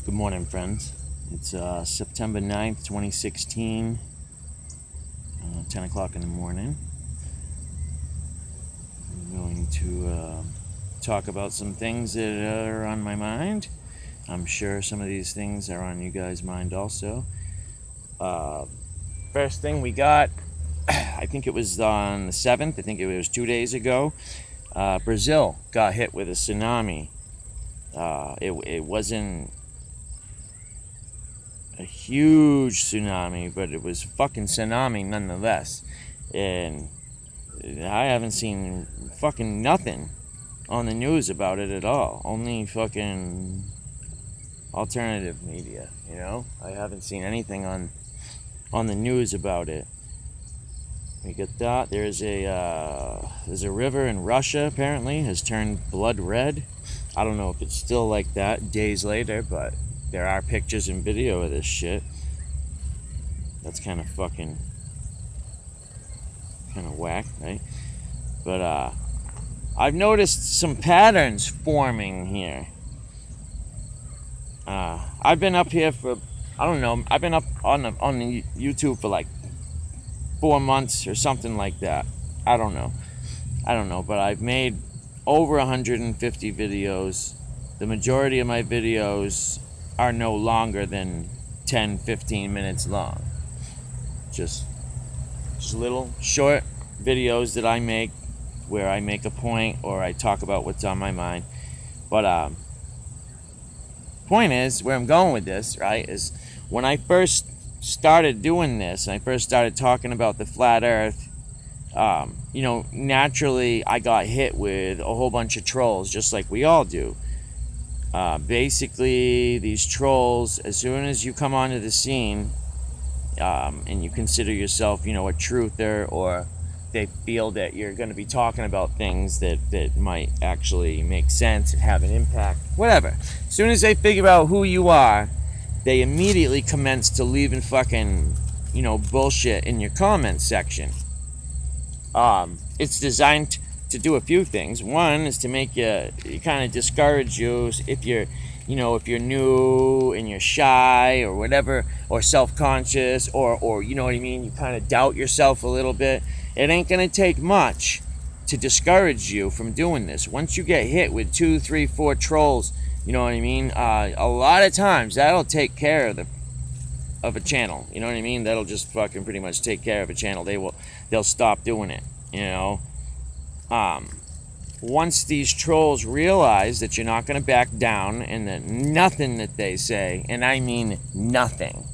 Good morning, friends. It's September 9th, 2016, 10 o'clock in the morning. I'm going to talk about some things that are on my mind. I'm sure some of these things are on you guys' mind also. First thing we got, I think it was on the 7th, I think it was 2 days ago, Brazil got hit with a tsunami. It wasn't a huge tsunami, but it was fucking tsunami nonetheless. And I haven't seen fucking nothing on the news about it at all. Only fucking alternative media, you know? I haven't seen anything on the news about it. We get that. There's a river in Russia apparently has turned blood red. I don't know if it's still like that days later, but there are pictures and video of this shit. That's kind of whack, right? But I've noticed some patterns forming here. I've been up here for, I don't know, I've been up on the YouTube for like 4 months or something like that. I don't know, but I've made over 150 videos. The majority of my videos are no longer than 10-15 minutes long. Just little short videos that I make where I make a point or I talk about what's on my mind. But point is, where I'm going with this, right, is when I first started doing this and I first started talking about the flat earth, naturally I got hit with a whole bunch of trolls, just like we all do. Basically, these trolls, as soon as you come onto the scene and you consider yourself, a truther, or they feel that you're going to be talking about things that might actually make sense and have an impact, whatever. As soon as they figure out who you are, they immediately commence to leaving fucking, bullshit in your comment section. It's designed to do a few things. One is to make you kind of discourage you if you're new and you're shy or whatever, or self-conscious, or you know what I mean, you kind of doubt yourself a little bit. It ain't gonna take much to discourage you from doing this. Once you get hit with 2, 3, 4 trolls, you know what I mean, a lot of times that'll take care of a channel. You know what I mean? That'll just fucking pretty much take care of a channel. They'll stop doing it, Once these trolls realize that you're not going to back down and that nothing that they say, and I mean nothing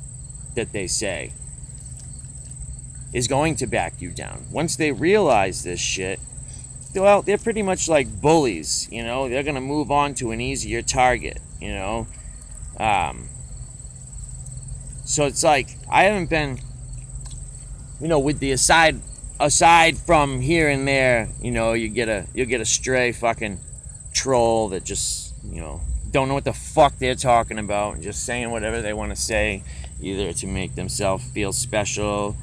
that they say, is going to back you down. Once they realize this shit, well, they're pretty much like bullies, They're going to move on to an easier target, So it's like, I haven't been, with the aside from here and there, you'll get a stray fucking troll that just, don't know what the fuck they're talking about and just saying whatever they want to say, either to make themselves feel special,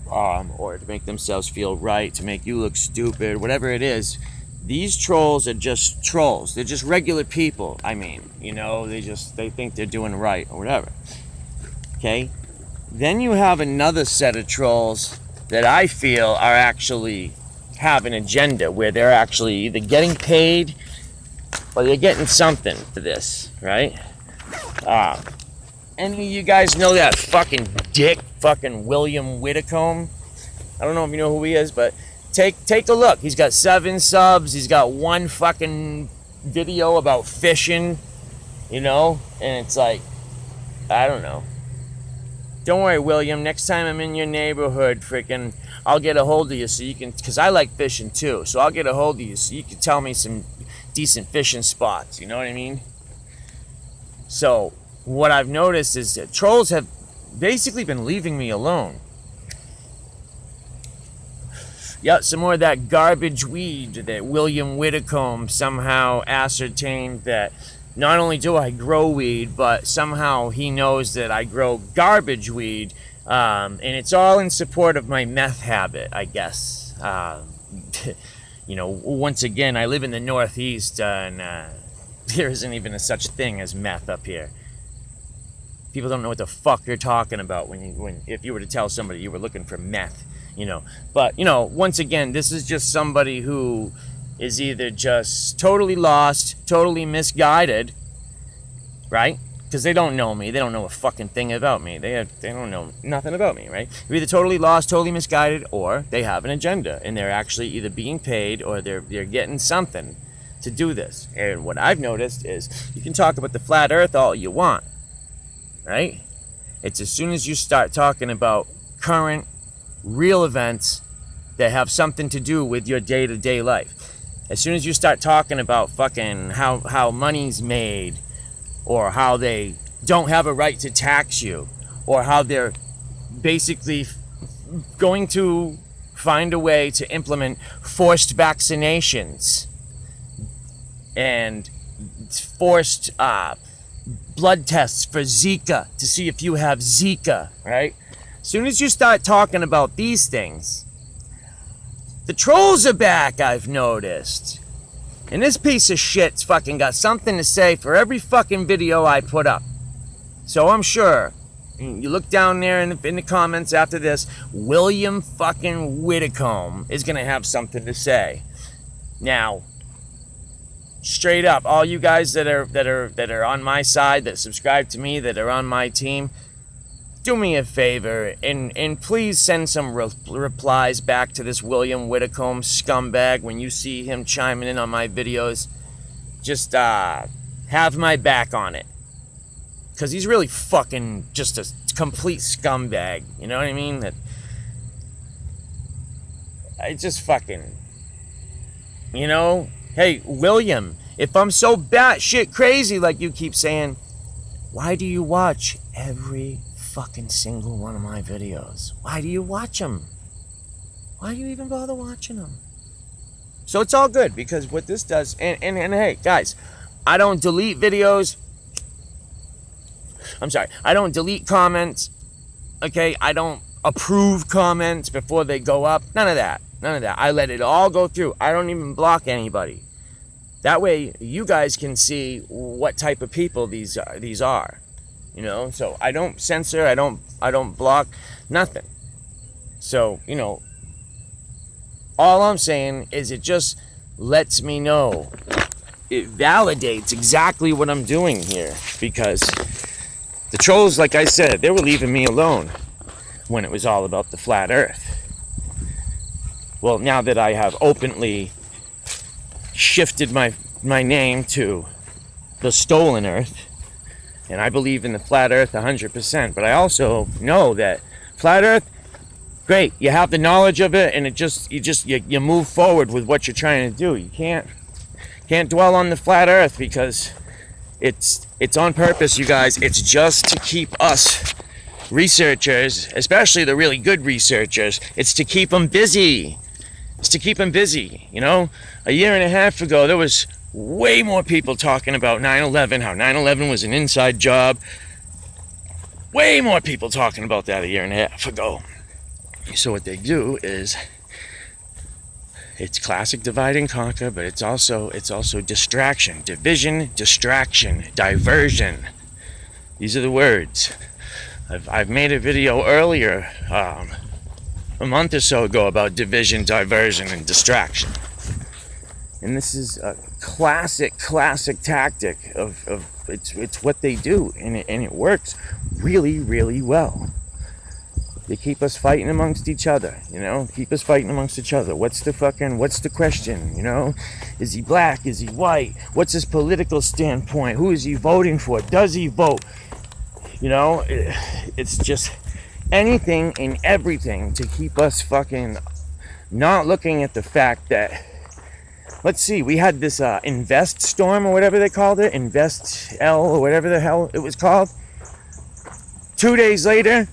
or to make themselves feel right, to make you look stupid, whatever it is. These trolls are just trolls. They're just regular people. I mean, they think they're doing right or whatever. Okay? Then you have another set of trolls that I feel are actually have an agenda, where they're actually either getting paid or they're getting something for this, right? Any of you guys know that fucking dick, fucking William Whitcomb? I don't know if you know who he is, but take a look. He's got 7 subs. He's got 1 fucking video about fishing, and it's like, I don't know. Don't worry, William. Next time I'm in your neighborhood, freaking, I'll get a hold of you so you can, because I like fishing too. So I'll get a hold of you so you can tell me some decent fishing spots. You know what I mean? So what I've noticed is that trolls have basically been leaving me alone. Yeah, some more of that garbage weed that William Whitcomb somehow ascertained that not only do I grow weed, but somehow he knows that I grow garbage weed, and it's all in support of my meth habit, I guess. Once again, I live in the Northeast, and there isn't even a such thing as meth up here. People don't know what the fuck you're talking about if you were to tell somebody you were looking for meth, you know. But, you know, once again, this is just somebody who is either just totally lost, totally misguided, right? Because they don't know me. They don't know a fucking thing about me. They don't know nothing about me, right? They're either totally lost, totally misguided, or they have an agenda, and they're actually either being paid or they're getting something to do this. And what I've noticed is you can talk about the flat earth all you want, right? It's as soon as you start talking about current, real events that have something to do with your day-to-day life. As soon as you start talking about fucking how money's made, or how they don't have a right to tax you, or how they're basically going to find a way to implement forced vaccinations and forced blood tests for Zika to see if you have Zika, right? As soon as you start talking about these things, the trolls are back, I've noticed. And this piece of shit's fucking got something to say for every fucking video I put up. So I'm sure, you look down there in the comments after this, William fucking Whitcomb is gonna have something to say. Now, straight up, all you guys that are on my side, that subscribe to me, that are on my team, do me a favor and please send some replies back to this William Whitcomb scumbag when you see him chiming in on my videos. Just have my back on it, because he's really fucking just a complete scumbag. You know what I mean? That I just fucking, you know. Hey, William, if I'm so batshit crazy like you keep saying, why do you watch every fucking single one of my videos? Why do you watch them? Why do you even bother watching them? So it's all good, because what this does, and hey, guys, I don't delete videos. I'm sorry, I don't delete comments, okay? I don't approve comments before they go up. None of that. None of that. I let it all go through. I don't even block anybody. That way, you guys can see what type of people these are. You know, so I don't censor, I don't block, nothing. So, you know, all I'm saying is it just lets me know, it validates exactly what I'm doing here, because the trolls, like I said, they were leaving me alone when it was all about the flat earth. Well, now that I have openly shifted my name to the stolen earth, and I believe in the flat earth 100%, but I also know that flat earth, great, you have the knowledge of it, and you move forward with what you're trying to do. You can't dwell on the flat earth, because it's on purpose, you guys. It's just to keep us researchers, especially the really good researchers, it's to keep them busy. It's to keep them busy, you know? A year and a half ago, there was way more people talking about 9/11, how 9/11 was an inside job. Way more people talking about that a year and a half ago. So what they do is, it's classic divide and conquer, but it's also distraction, division, distraction, diversion. These are the words. I've made a video earlier, a month or so ago, about division, diversion, and distraction. And this is a classic tactic of it's what they do, and it works really, really well. They keep us fighting amongst each other, you know? Keep us fighting amongst each other. What's the question, you know? Is he black? Is he white? What's his political standpoint? Who is he voting for? Does he vote? You know, it's just anything and everything to keep us fucking not looking at the fact that, let's see, we had this Invest Storm, or whatever they called it, Invest L, or whatever the hell it was called. 2 days later,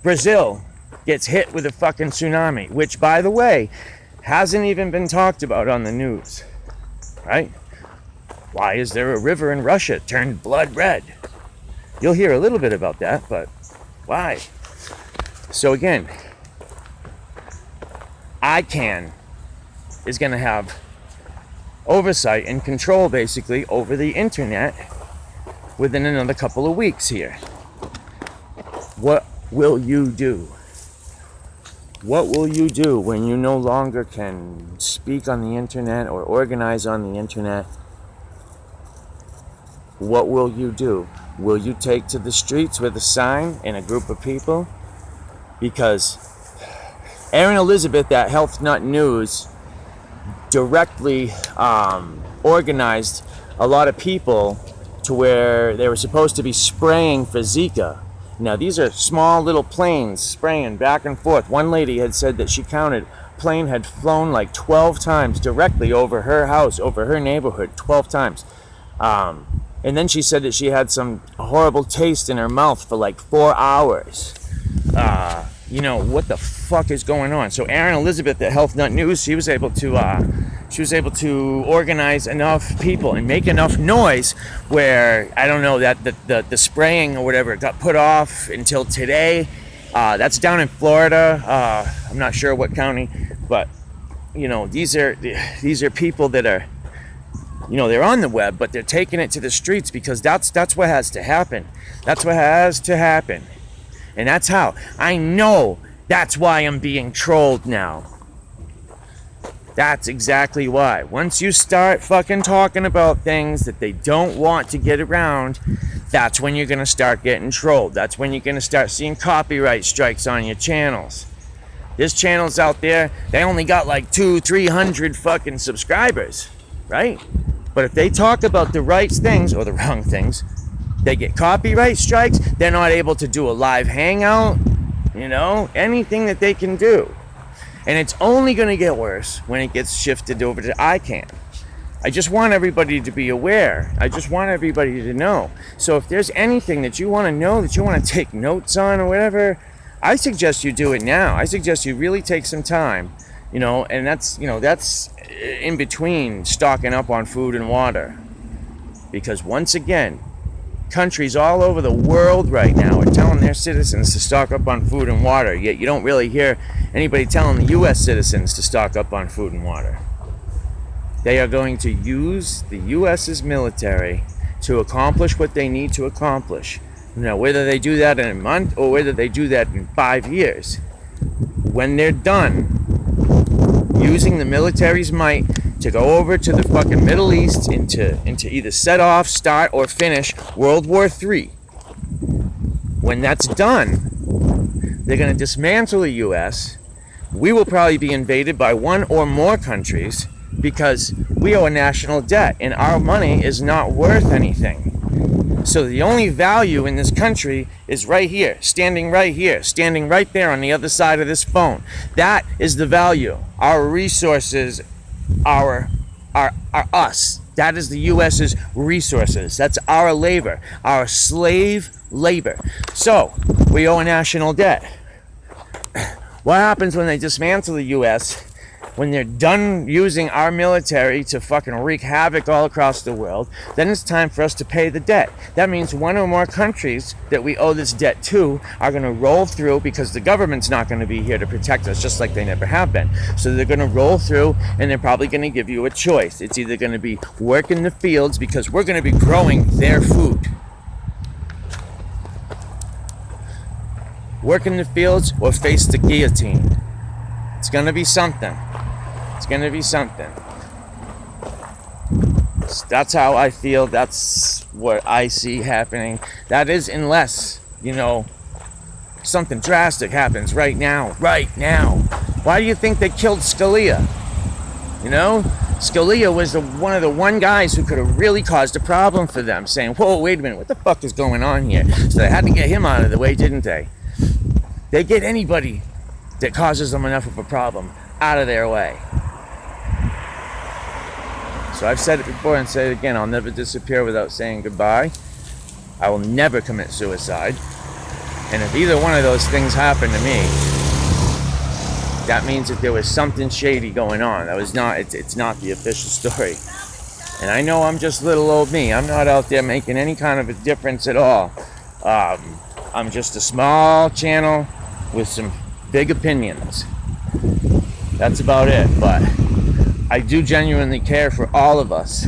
Brazil gets hit with a fucking tsunami, which, by the way, hasn't even been talked about on the news, right? Why is there a river in Russia turned blood red? You'll hear a little bit about that, but why? So again, ICANN is going to have oversight and control, basically, over the internet within another couple of weeks here. What will you do? What will you do when you no longer can speak on the internet or organize on the internet? What will you do? Will you take to the streets with a sign and a group of people? Because Aaron Elizabeth at Health Nut News directly organized a lot of people to where they were supposed to be spraying for Zika. Now, these are small little planes spraying back and forth. One lady had said that she counted plane had flown like 12 times directly over her house, over her neighborhood, 12 times. And then she said that she had some horrible taste in her mouth for like 4 hours. What the fuck is going on? So Aaron Elizabeth at Health Nut News, she was able to organize enough people and make enough noise where, I don't know, that the spraying or whatever got put off until today. That's down in Florida. I'm not sure what county, but these are people that are, they're on the web, but they're taking it to the streets because that's what has to happen. That's what has to happen. And that's how I know that's why I'm being trolled now. That's exactly why. Once you start fucking talking about things that they don't want to get around, that's when you're going to start getting trolled. That's when you're going to start seeing copyright strikes on your channels. There's channels out there, they only got like 200-300 fucking subscribers, right? But if they talk about the right things or the wrong things, they get copyright strikes. They're not able to do a live hangout, anything that they can do. And it's only going to get worse when it gets shifted over to ICANN. I just want everybody to be aware. I just want everybody to know. So if there's anything that you want to know, that you want to take notes on or whatever, I suggest you do it now. I suggest you really take some time, and that's in between stocking up on food and water. Because once again, countries all over the world right now are telling their citizens to stock up on food and water, yet you don't really hear anybody telling the U.S. citizens to stock up on food and water. They are going to use the U.S.'s military to accomplish what they need to accomplish. Now, whether they do that in a month or whether they do that in 5 years, when they're done using the military's might to go over to the fucking Middle East and to either set off, start, or finish World War III. When that's done, they're going to dismantle the U.S. We will probably be invaded by one or more countries because we owe a national debt and our money is not worth anything. So the only value in this country is right here, standing right there on the other side of this phone. That is the value. Our resources are us. That is the U.S.'s resources. That's our labor, our slave labor. So we owe a national debt. What happens when they dismantle the U.S.? When they're done using our military to fucking wreak havoc all across the world, then it's time for us to pay the debt. That means one or more countries that we owe this debt to are going to roll through because the government's not going to be here to protect us, just like they never have been. So they're going to roll through and they're probably going to give you a choice. It's either going to be work in the fields because we're going to be growing their food. Work in the fields or face the guillotine. It's going to be something. It's going to be something. That's how I feel. That's what I see happening. That is, unless, something drastic happens right now. Right now. Why do you think they killed Scalia? Scalia was one of the one guys who could have really caused a problem for them, saying, whoa, wait a minute, what the fuck is going on here? So they had to get him out of the way, didn't they? They get anybody that causes them enough of a problem out of their way. So I've said it before and say it again, I'll never disappear without saying goodbye. I will never commit suicide. And if either one of those things happened to me, that means that there was something shady going on. That was not, it's not the official story. And I know I'm just little old me. I'm not out there making any kind of a difference at all. I'm just a small channel with some big opinions. That's about it. But I do genuinely care for all of us.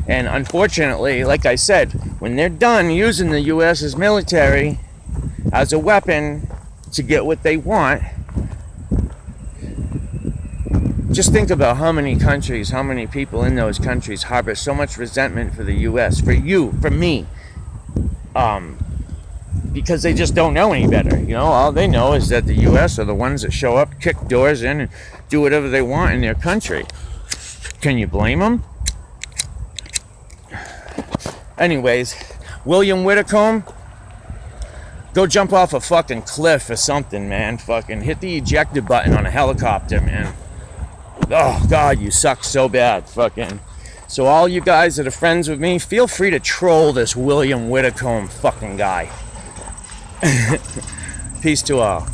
And unfortunately, like I said, when they're done using the U.S.'s military as a weapon to get what they want, just think about how many countries, how many people in those countries harbor so much resentment for the U.S., for you, for me, because they just don't know any better. You know, all they know is that the U.S. are the ones that show up, kick doors in, and do whatever they want in their country. Can you blame them? Anyways, William Whitcomb, go jump off a fucking cliff or something, man. Fucking hit the ejector button on a helicopter, man. Oh, God, you suck so bad. Fucking. So all you guys that are friends with me, feel free to troll this William Whitcomb fucking guy. Peace to all.